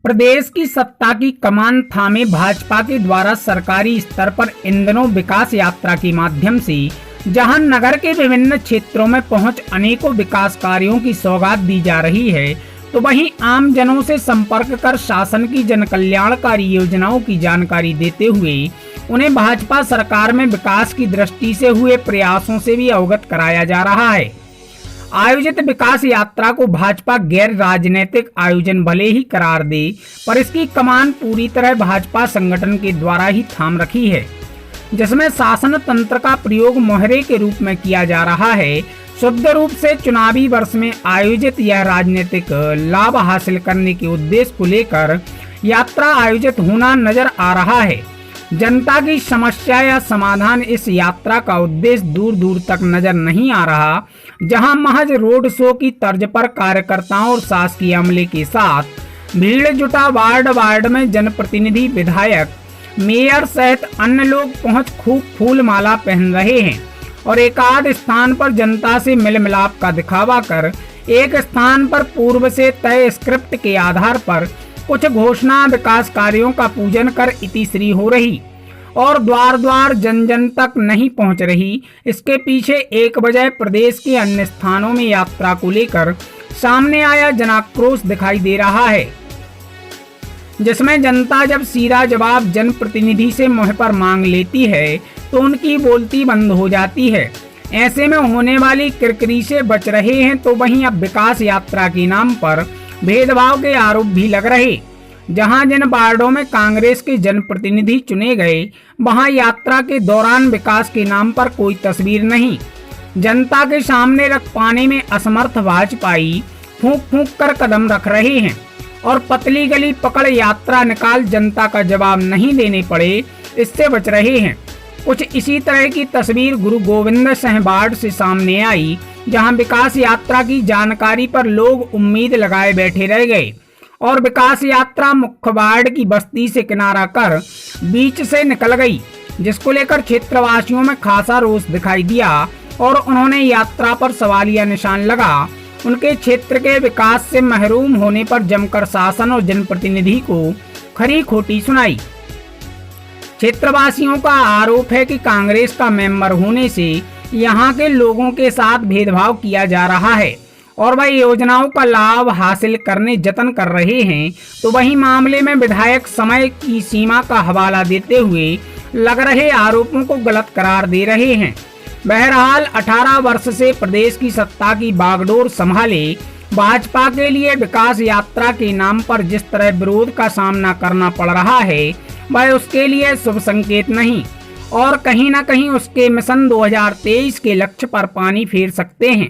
प्रदेश की सत्ता की कमान थामे भाजपा के द्वारा सरकारी स्तर पर इन दिनों विकास यात्रा के माध्यम से जहां नगर के विभिन्न क्षेत्रों में पहुंच अनेकों विकास कार्यों की सौगात दी जा रही है, तो वहीं आम जनों से संपर्क कर शासन की जन कल्याणकारी योजनाओं की जानकारी देते हुए उन्हें भाजपा सरकार में विकास की दृष्टि से हुए प्रयासों से भी अवगत कराया जा रहा है। आयोजित विकास यात्रा को भाजपा गैर राजनीतिक आयोजन भले ही करार दे, पर इसकी कमान पूरी तरह भाजपा संगठन के द्वारा ही थाम रखी है, जिसमें शासन तंत्र का प्रयोग मोहरे के रूप में किया जा रहा है। शुद्ध रूप से चुनावी वर्ष में आयोजित यह राजनीतिक लाभ हासिल करने के उद्देश्य को लेकर यात्रा आयोजित होना नजर आ रहा है। जनता की समस्या या समाधान इस यात्रा का उद्देश्य दूर दूर तक नजर नहीं आ रहा, जहां महज रोड शो की तर्ज पर कार्यकर्ताओं और शासकीय अमले के साथ भीड़ जुटा वार्ड वार्ड में जनप्रतिनिधि, विधायक, मेयर सहित अन्य लोग पहुंच खूब फूल माला पहन रहे हैं और एकाध स्थान पर जनता से मिल मिलाप का दिखावा कर एक स्थान पर पूर्व से तय स्क्रिप्ट के आधार पर कुछ घोषणा विकास कार्यों का पूजन कर इतिश्री हो रही और द्वार द्वार जन जन तक नहीं पहुंच रही। इसके पीछे एक वजह प्रदेश के अन्य स्थानों में यात्रा को लेकर सामने आया जनाक्रोश दिखाई दे रहा है, जिसमें जनता जब सीधा जवाब जनप्रतिनिधि से मुंह पर मांग लेती है तो उनकी बोलती बंद हो जाती है। ऐसे में होने वाली किरकिरी से बच रहे हैं, तो वहीं अब विकास यात्रा के नाम पर भेदभाव के आरोप भी लग रहे। जहां जिन वार्डों में कांग्रेस के जनप्रतिनिधि चुने गए, वहां यात्रा के दौरान विकास के नाम पर कोई तस्वीर नहीं। जनता के सामने रख पाने में असमर्थ भाजपाई फूंक फूंक कर कदम रख रहे हैं और पतली गली पकड़ यात्रा निकाल जनता का जवाब नहीं देने पड़े, इससे बच रहे हैं। कुछ इसी तरह की तस्वीर गुरु गोविंद सिंह वार्ड से सामने आई, जहां विकास यात्रा की जानकारी पर लोग उम्मीद लगाए बैठे रह गए और विकास यात्रा मुख्य वार्ड की बस्ती से किनारा कर बीच से निकल गई, जिसको लेकर क्षेत्रवासियों में खासा रोष दिखाई दिया और उन्होंने यात्रा पर सवालिया निशान लगा उनके क्षेत्र के विकास से महरूम होने पर जमकर शासन और जनप्रतिनिधि को खरी खोटी सुनाई। क्षेत्रवासियों का आरोप है कि कांग्रेस का मेंबर होने से यहाँ के लोगों के साथ भेदभाव किया जा रहा है और वह योजनाओं का लाभ हासिल करने जतन कर रहे हैं, तो वहीं मामले में विधायक समय की सीमा का हवाला देते हुए लग रहे आरोपों को गलत करार दे रहे हैं। बहरहाल 18 वर्ष से प्रदेश की सत्ता की बागडोर संभाले भाजपा के लिए विकास यात्रा के नाम पर जिस तरह विरोध का सामना करना पड़ रहा है, वह उसके लिए शुभ संकेत नहीं और कहीं न कहीं उसके मिशन 2023 के लक्ष्य पर पानी फेर सकते हैं।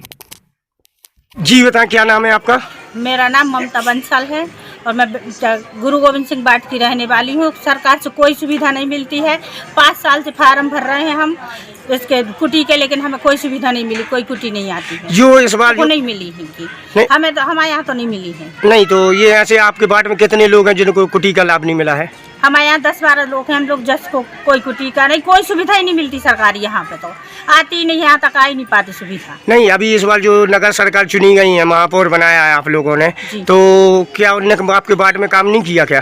जी बताएं, क्या नाम है आपका? मेरा नाम ममता बंसल है और मैं गुरु गोविंद सिंह वार्ड की रहने वाली हूँ। सरकार से कोई सुविधा नहीं मिलती है। 5 साल से फार्म भर रहे हैं हम इसके कुटी के, लेकिन हमें कोई सुविधा नहीं मिली, कोई कुटी नहीं आती है। जो इस बार नहीं मिली है, हमें तो हमारे यहाँ तो नहीं मिली है। नहीं तो ये ऐसे आपके वार्ड में कितने लोग हैं जिनको कुटी का लाभ नहीं मिला है? हमारे यहाँ 10-12 लोग हैं। हम लोग जस को कोई कुटी का नहीं, कोई सुविधा ही नहीं मिलती सरकारी, यहाँ पे तो आती नहीं, यहाँ तक आ ही नहीं पाती सुविधा। नहीं, अभी इस बार जो नगर सरकार चुनी गई है, महापौर बनाया है आप लोगों ने, तो क्या उन्होंने आपके वार्ड में काम नहीं किया क्या?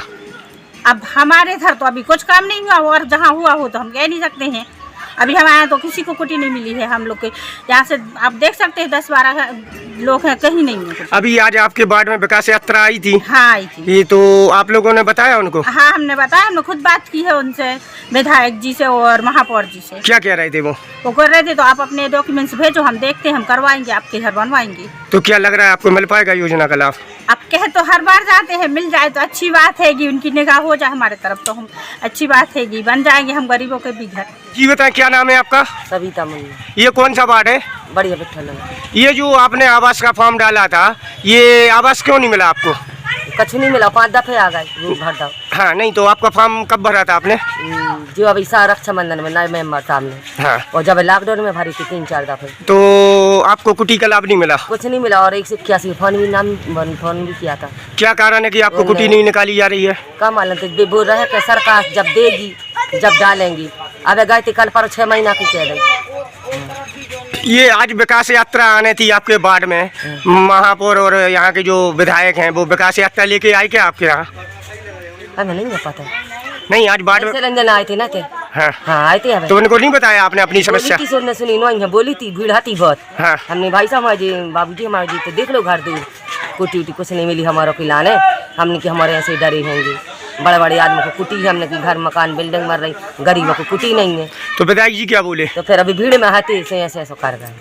अब हमारे इधर तो अभी कुछ काम नहीं हुआ और जहाँ हुआ हो तो हम कह नहीं सकते हैं। अभी हमारे यहाँ तो किसी को कुटी नहीं मिली है। हम लोग के यहाँ से आप देख सकते हैं 10-12 लोग हैं, कहीं नहीं है। अभी आज आपके वार्ड में विकास यात्रा आई थी? हाँ आई थी। ये तो आप लोगों ने बताया उनको? हाँ हमने बताया, हमने खुद बात की है उनसे, विधायक जी से और महापौर जी से। क्या कह रहे थे वो कर रहे थे तो आप अपने डॉक्यूमेंट्स भेजो, हम देखते हैं, हम करवाएंगे, आपके घर बनवाएंगे। तो क्या लग रहा है आपको मिल पाएगा योजना का लाभ? आप कहे तो हर बार जाते हैं, मिल जाए तो अच्छी बात है कि उनकी निगाह हो जाए हमारे तरफ, तो हम अच्छी बात है कि बन जाएंगे हम गरीबों के भी घर। जी बताएं, क्या नाम है आपका? सविता मुन्ना। ये कौन सा वार्ड है? बढ़िया बिठल। ये जो आपने आवास का फॉर्म डाला था, ये आवास क्यों नहीं मिला आपको? कुछ नहीं मिला, 5 दफे आ गए भर दो। हाँ नहीं तो आपका फॉर्म कब भरा था आपने? जो अभी रक्षाबंधन में नए मेंबर सामने। हाँ। और जब लॉकडाउन में भरी थी 3-4 दफे। तो आपको कुटी का लाभ नहीं मिला? कुछ नहीं मिला और 181 फोन भी किया था। क्या कारण है कि आपको कुटी नहीं निकाली जा रही है? क्या मालूम थे, बोल रहे कि सरकार जब देगी जब डालेंगी। अब गए थे कल पर 6 महीना की कह रही। ये आज विकास यात्रा आने थी आपके वार्ड में, महापौर और यहाँ के जो विधायक हैं वो विकास यात्रा लेके आए क्या आपके यहाँ? हमें नहीं है पता। नहीं आज बाढ़ में से रंजन आए थे ना थे। हाँ हाँ आए थे हमें। तो उनको नहीं बताया आपने अपनी समस्या? बोली थी, सुनने सुनी नहीं है, बोली थी भीड़ थी बहुत। हाँ हमने भाई साहब हमारे बाबूजी हमारे जी तो देख लो घर दूर कुटी उटी कुछ नहीं मिली हमारे को लाने। हमने कि हमारे ऐसे डरे होंगे, बड़े बड़े आदमी को कुटी है, हमने कि घर मकान बिल्डिंग मर रही, गरीबों को कुटी नहीं है। तो विधायक जी क्या बोले? तो फिर अभी भीड़ में आते ऐसे ऐसे कर गए।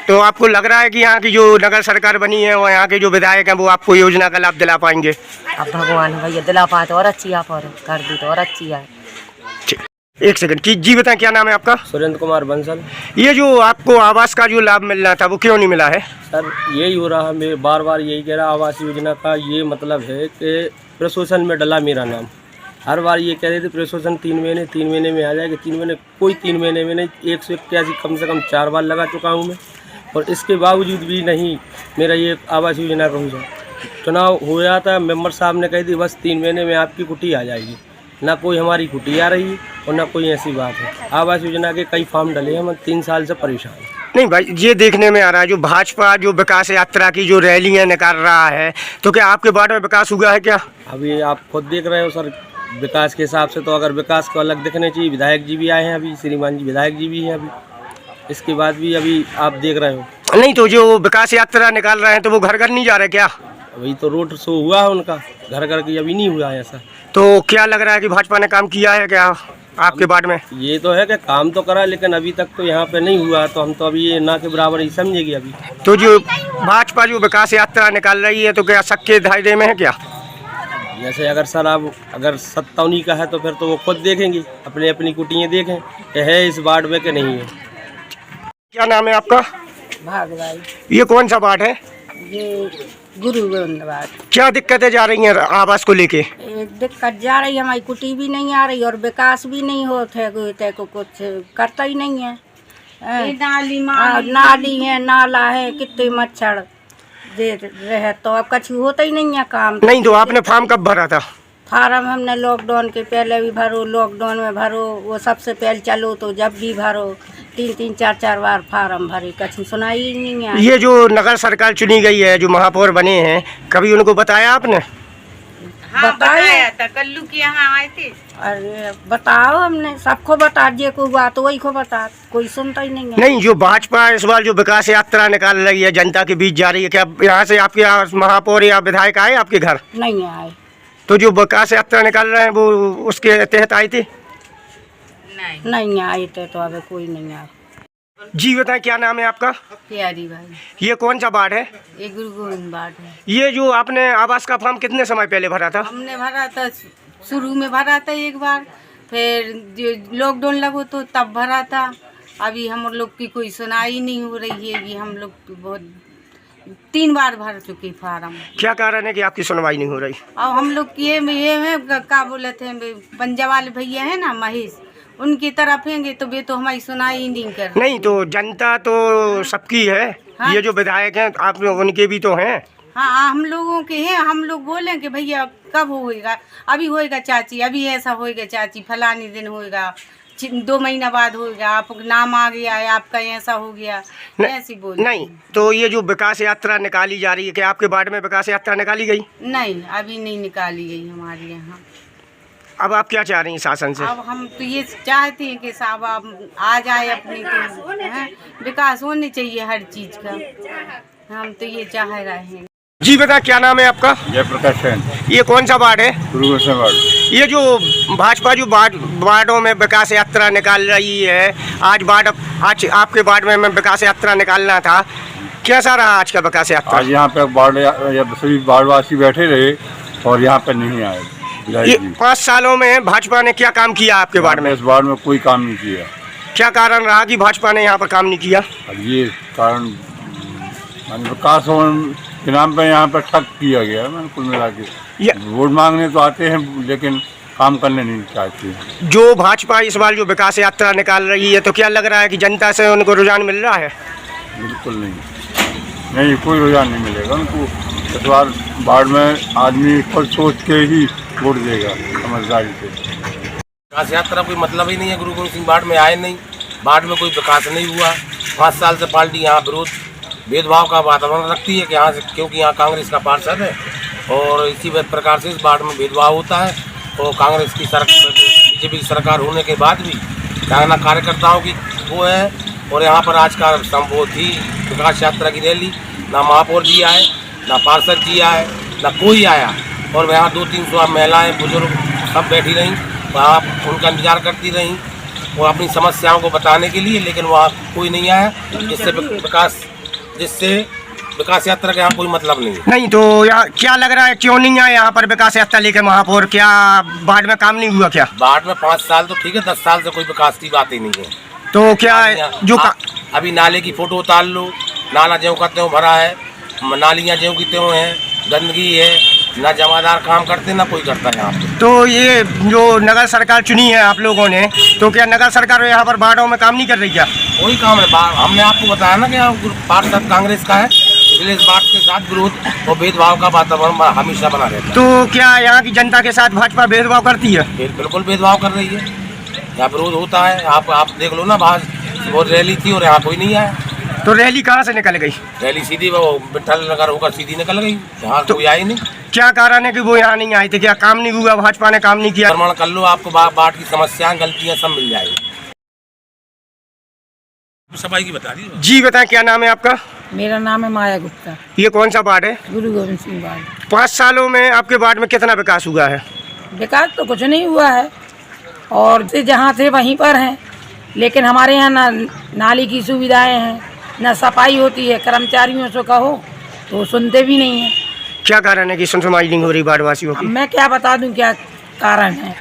तो आपको लग रहा है कि यहाँ की जो नगर सरकार बनी है और यहाँ के जो विधायक हैं वो आपको योजना का लाभ दिला पाएंगे? अब भगवान भैया दिला पाए तो और अच्छी आप और कर दी तो और अच्छी है। एक सेकंड की जी बताएं, क्या नाम है आपका? सुरेंद्र कुमार बंसल। ये जो आपको आवास का जो लाभ मिलना था वो क्यों नहीं मिला है? सर यही हो रहा है, मैं बार बार यही कह रहा, आवास योजना का ये मतलब है कि प्रशासन में डला मेरा नाम। हर बार ये कह रहे थे प्रशासन 3 महीने में आ जाएगा, 3 महीने कोई 3 महीने में नहीं, 181 कम से कम 4 बार लगा चुका हूँ मैं, और इसके बावजूद भी नहीं मेरा ये आवास योजना का हुआ। चुनाव हुआ था, मेंबर साहब ने कह दी बस 3 महीने में आपकी कुटी आ जाएगी, ना कोई हमारी कुटी आ रही और ना कोई ऐसी बात है। आवास योजना के कई फॉर्म डले, हम 3 साल से परेशान हैं। नहीं भाई, ये देखने में आ रहा है जो भाजपा जो विकास यात्रा की जो रैलियां निकाल रहा है, तो क्या आपके वार्ड में विकास हुआ है क्या? अभी आप खुद देख रहे हो सर, विकास के हिसाब से तो अगर विकास को अलग दिखने चाहिए। विधायक जी भी आए हैं अभी, श्रीमान जी विधायक जी भी हैं अभी, इसके बाद भी अभी आप देख रहे हो। नहीं तो जो विकास यात्रा निकाल रहे हैं तो वो घर घर नहीं जा रहे क्या? अभी तो रोड शो हुआ है उनका, घर घर की अभी नहीं हुआ है ऐसा। तो क्या लग रहा है कि भाजपा ने काम किया है क्या आपके वार्ड में? ये तो है कि काम तो करा, लेकिन अभी तक तो यहाँ पे नहीं हुआ, तो हम तो अभी ये ना के बराबर ही समझेगी अभी। तो जो भाजपा जो विकास यात्रा निकाल रही है तो क्या शक के दायरे में है क्या? जैसे अगर सर आप अगर सत्ता उन्हीं का है तो फिर तो वो खुद देखेंगी, अपनी अपनी कुटियाँ देखें कि है इस वार्ड में कि नहीं है। क्या नाम है आपका? भागवाई। ये कौन सा वार्ड है? ये गुरु गोविंद वार्ड। क्या दिक्कतें जा रही हैं आवास को लेके? दिक्कत जा रही है, हमारी कुटी भी नहीं आ रही और विकास भी नहीं होता है, को कुछ करता ही नहीं है। नाली है, नाला है, कितने मच्छर दे रहे, तो अब कुछ होता ही नहीं है काम। नहीं तो आपने फॉर्म कब भरा था? फार्म हमने लॉकडाउन के पहले भी भरो, लॉकडाउन में भरो, वो सबसे पहले चलो तो जब भी भरो, 3-3, 4-4 बार फार्म भरे, कुछ सुनाई ही नहीं है। ये जो नगर सरकार चुनी गई है, जो महापौर बने हैं, कभी उनको बताया आपने? हाँ, बताया था, कल्लू के यहाँ आए थे। अरे बताओ, हमने सबको बता दिए, कोई बात वही को बता, कोई सुनता ही नहीं है। नहीं, जो भाजपा इस बार जो विकास यात्रा निकाल रही है, जनता के बीच जा रही है, क्या यहाँ से आपके महापौर या विधायक आए आपके घर? नहीं आए। तो जो विकास यात्रा निकाल रहे हैं वो उसके तहत आई थी? नहीं आए थे, तो अभी कोई नहीं आया। जी बताएं, क्या नाम है आपका? प्यारी भाई। ये कौन सा वार्ड है? ये गुरु गोविंद वार्ड है। ये जो आपने आवास का फॉर्म कितने समय पहले भरा था? हमने भरा था, शुरू में भरा था एक बार, फिर जो लॉकडाउन लगो तो तब भरा था। अभी हम लोग की कोई सुनाई नहीं हो रही है, ये हम लोग बहुत 3 बार भर चुके फार्म। क्या कारण है कि आपकी सुनवाई नहीं हो रही? अब हम लोग ये क्या बोले थे, पंजाब वाले भैया है ना महेश, उनकी तरफ हैंगे तो वे तो हमारी सुनाई ही नहीं कर। नहीं तो जनता तो सबकी है। हाँ? ये जो विधायक हैं आप उनके भी तो हैं। हाँ, हम लोगों के हैं, हम लोग बोले कि भैया कब होएगा, अभी होएगा चाची, अभी ऐसा होएगा चाची, फलानी दिन होएगा, 2 महीना बाद होएगा, आप नाम आ गया है, आपका ऐसा हो गया, ऐसी बोल। नहीं तो ये जो विकास यात्रा निकाली जा रही है, क्या आपके वार्ड में विकास यात्रा निकाली गई? नहीं, अभी नहीं निकाली गई हमारे यहाँ। अब आप क्या चाह रही हैं शासन से? अब हम तो ये चाहते हैं कि साहब आप आ जाए अपनी, तो विकास होनी चाहिए हर चीज का, हम तो ये चाह रहे हैं। जी बता, क्या नाम है आपका? जयप्रकाश सेन। ये कौन सा वार्ड है? गुरु गोविंद वार्ड। ये जो भाजपा जो वार्डों में विकास यात्रा निकाल रही है, आज आपके वार्ड में विकास यात्रा निकालना था, कैसा रहा आज का विकास यात्रा? आज यहाँ पे सभी वार्डवासी बैठे रहे और यहाँ पे नहीं आए। ये 5 सालों में भाजपा ने क्या काम किया आपके वार्ड में? इस वार्ड में कोई काम नहीं किया। क्या कारण रहा कि भाजपा ने यहाँ पर काम नहीं किया? अब ये कारण विकास के नाम पे यहाँ पर ठग किया गया है। कुल मिला के वोट मांगने तो आते हैं लेकिन काम करने नहीं चाहते। जो भाजपा इस बार जो विकास यात्रा निकाल रही है, तो क्या लग रहा है कि जनता से उनको रुझान मिल रहा है? बिल्कुल नहीं, कोई रुझान नहीं मिलेगा उनको। इस बार वार्ड में आदमी खुद सोच के ही वोट देगा, समझदारी से। विकास यात्रा कोई मतलब ही नहीं है। गुरु गोविंद सिंह वार्ड में आए नहीं, वार्ड में कोई विकास नहीं हुआ। 5 साल से पार्टी यहाँ विरोध भेदभाव का वातावरण रखती है कि यहाँ से, क्योंकि यहाँ कांग्रेस का पार्षद है और इसी प्रकार से इस वार्ड में भेदभाव होता है। और कांग्रेस की बीजेपी की सरकार होने के बाद भी ना कार्यकर्ताओं की वो है। और यहाँ पर आज का वो थी विकास यात्रा की रैली, ना महापौर जी आए, ना पार्षद जी आए, ना कोई आया। और यहाँ 200-300 महिलाएं बुजुर्ग सब बैठी रहीं, वहाँ उनका इंतजार करती रहीं और अपनी समस्याओं को बताने के लिए, लेकिन वहाँ कोई नहीं आया, जिससे विकास यात्रा का यहाँ कोई मतलब नहीं है। नहीं तो यहाँ क्या लग रहा है, क्यों नहीं आए यहाँ पर विकास यात्रा लेके महापौर? क्या बाढ़ में काम नहीं हुआ क्या? बाढ़ में 5 साल तो ठीक है, 10 साल से कोई विकास की बात ही नहीं है। तो क्या जो अभी नाले की फोटो उतार लो, नाला ज्यों का त्यों भरा है, नालियाँ ज्यों की त्यों हैं, गंदगी है, ना जमादार काम करते ना कोई करता है यहाँ पे। तो ये जो नगर सरकार चुनी है आप लोगों ने, तो क्या नगर सरकार यहाँ पर बाढ़ों में काम नहीं कर रही क्या? वही काम है, हमने आपको बताया ना कि यहाँ पार्षद कांग्रेस का है, इसलिए इस बात के साथ विरोध और भेदभाव का वातावरण हमेशा बना रहता है। तो क्या यहाँ की जनता के साथ भाजपा भेदभाव करती है? बिल्कुल भेदभाव कर रही है, यहाँ विरोध होता है। आप देख लो ना, बाहर वो रैली थी और यहाँ कोई नहीं आया। तो रैली कहाँ से निकल गई? रैली सीधी वो विठल नगर होकर सीधी निकल गई, यहाँ तो कोई आई नहीं। क्या कारण है कि वो यहाँ नहीं आए थे? क्या काम नहीं हुआ, भाजपा ने काम नहीं किया? प्रमाण कर लो, आपको बाढ़ की समस्याएं गलतियाँ सब मिल जाएगी। सफाई की बता दी जी बताएं, क्या नाम है आपका? मेरा नाम है माया गुप्ता। ये कौन सा वार्ड है? गुरु गोविंद सिंह वार्ड। 5 सालों में आपके वार्ड में कितना विकास हुआ है? विकास तो कुछ नहीं हुआ है, और जहाँ थे वहीं पर हैं, लेकिन हमारे यहाँ ना नाली की सुविधाएं हैं, ना सफाई होती है। कर्मचारियों से कहो तो सुनते भी नहीं हैं। क्या कारण है कि सुनवाई नहीं हो रही वार्ड वासियों अब की? मैं क्या बता दूं क्या कारण है,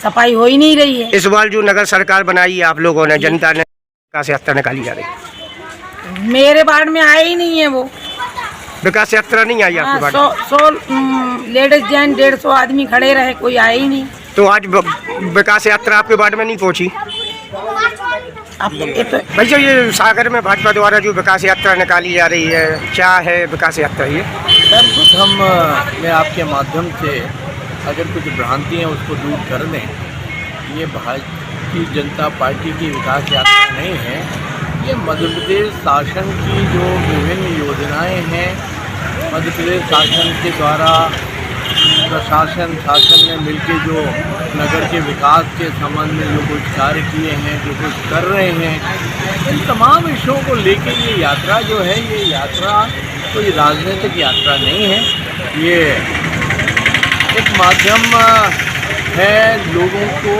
सफाई हो ही नहीं रही है। इस बार जो नगर सरकार बनाई है आप लोगों ने, जनता ने, विकास यात्रा निकाली जा रही है। मेरे वार्ड में आए ही नहीं है वो विकास यात्रा नहीं आई आपके वार्ड में? 100 लेडीज जेंट 150 आदमी खड़े रहे, कोई आए ही नहीं। तो आज विकास यात्रा आपके वार्ड में नहीं पहुंची? भैया ये सागर में भाजपा द्वारा जो विकास यात्रा निकाली जा रही है, क्या है विकास यात्रा ये? सर कुछ मैं आपके माध्यम से अगर कुछ भ्रांति हैं उसको दूर कर दें। ये भारतीय जनता पार्टी की विकास यात्रा नहीं है, ये मध्य प्रदेश शासन की जो विभिन्न योजनाएं हैं, मध्य प्रदेश शासन के द्वारा प्रशासन शासन ने मिलकर जो नगर के विकास के संबंध में जो कुछ कार्य किए हैं, जो कुछ कर रहे हैं, इन तमाम विषयों को लेकर ये यात्रा जो है, ये यात्रा कोई राजनीतिक यात्रा नहीं है। ये एक माध्यम है लोगों को,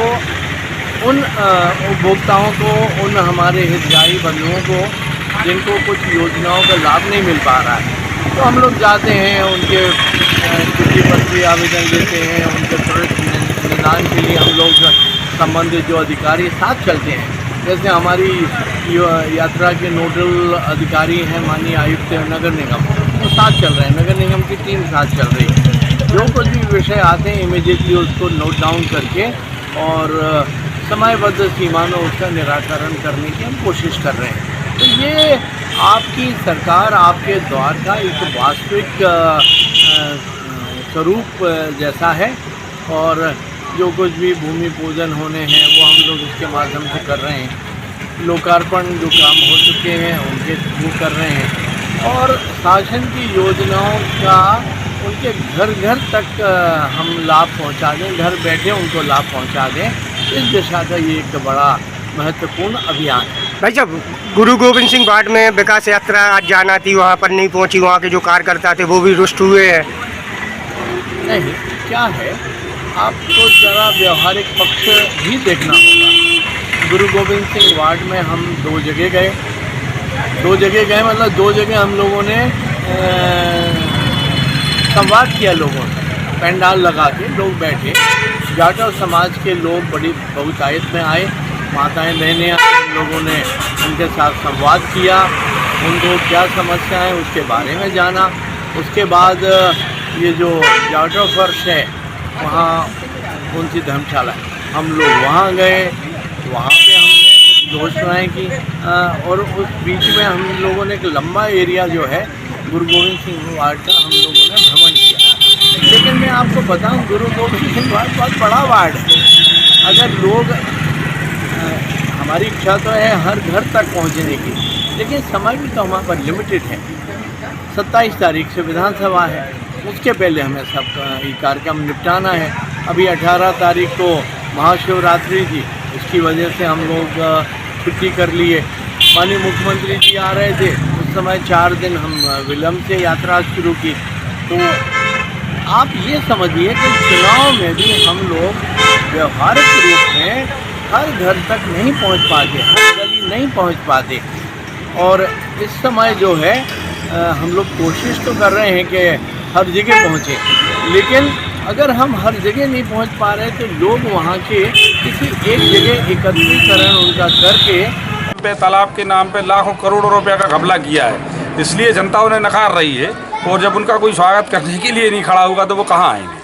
उन उपभोक्ताओं को, उन हमारे हितग्राही बंधुओं को जिनको कुछ योजनाओं का लाभ नहीं मिल पा रहा है, तो हम लोग जाते हैं, उनके छुट्टी पर भी आवेदन देते हैं, उनके त्वरित निदान के लिए हम लोग संबंधित जो अधिकारी साथ चलते हैं। जैसे हमारी यात्रा के नोडल अधिकारी हैं माननीय आयुक्त नगर निगम, वो साथ चल रहे हैं, नगर निगम की टीम साथ चल रही है। जो कुछ भी विषय आते हैं इमीडिएटली उसको नोट डाउन करके और समयबद्ध सीमा में उसका निराकरण करने की हम कोशिश कर रहे हैं। तो ये आपकी सरकार आपके द्वार का एक वास्तविक स्वरूप जैसा है, और जो कुछ भी भूमि पूजन होने हैं वो हम लोग इसके माध्यम से कर रहे हैं। लोकार्पण जो काम हो चुके हैं उनके थ्रू कर रहे हैं, और शासन की योजनाओं का उनके घर घर तक हम लाभ पहुंचा दें, घर बैठे उनको लाभ पहुंचा दें, इस दिशा का ये एक बड़ा महत्वपूर्ण अभियान है। भाई साहब, गुरु गोविंद सिंह वार्ड में विकास यात्रा आज जाना थी, वहाँ पर नहीं पहुँची, वहाँ के जो कार्यकर्ता थे वो भी रुष्ट हुए हैं। नहीं, क्या है, आपको ज़रा व्यवहारिक पक्ष भी देखना होगा। गुरु गोविंद सिंह वार्ड में हम 2 जगह गए मतलब 2 जगह हम लोगों ने संवाद किया। लोगों ने पंडाल लगा के लोग बैठे, जाटव समाज के लोग बड़ी बहुतायत में आए, माताएं बहनें आए, हम लोगों ने उनके साथ संवाद किया, उनको क्या समस्या है उसके बारे में जाना। उसके बाद ये जो जाटव फर्श है वहाँ कौन सी धर्मशाला है, हम लोग वहाँ गए, वहाँ पे हमने कुछ घोषणाएँ की, और उस बीच में हम लोगों ने एक लंबा एरिया जो है गुरु गोविंद सिंह वार्ड का हम लोगों ने भ्रमण किया। लेकिन मैं आपको बताऊं, गुरु गोविंद सिंह वार्ड बहुत बड़ा वार्ड है। अगर लोग, हमारी इच्छा तो है हर घर तक पहुंचने की, लेकिन समय भी तो हमारे पर लिमिटेड है। 27 तारीख से विधानसभा है, उसके पहले हमें सब ये कार्यक्रम निपटाना है। अभी 18 तारीख को महाशिवरात्रि थी, इसकी वजह से हम लोग छुट्टी कर लिए। माननीय मुख्यमंत्री जी आ रहे थे, उस समय 4 दिन हम विलम्ब से यात्रा शुरू की। तो आप ये समझिए कि चुनाव में भी हम लोग व्यवहारिक रूप में हर घर तक नहीं पहुंच पाते, हर गली नहीं पहुंच पाते। और इस समय जो है हम लोग कोशिश तो कर रहे हैं कि हर जगह पहुँचें, लेकिन अगर हम हर जगह नहीं पहुंच पा रहे तो लोग वहाँ के किसी एक जगह एकत्रीकरण उनका करके तालाब के नाम पे लाखों करोड़ों रुपए का घपला किया है, इसलिए जनता उन्हें नकार रही है। और जब उनका कोई स्वागत करने के लिए नहीं खड़ा होगा तो वो कहाँ आएंगे।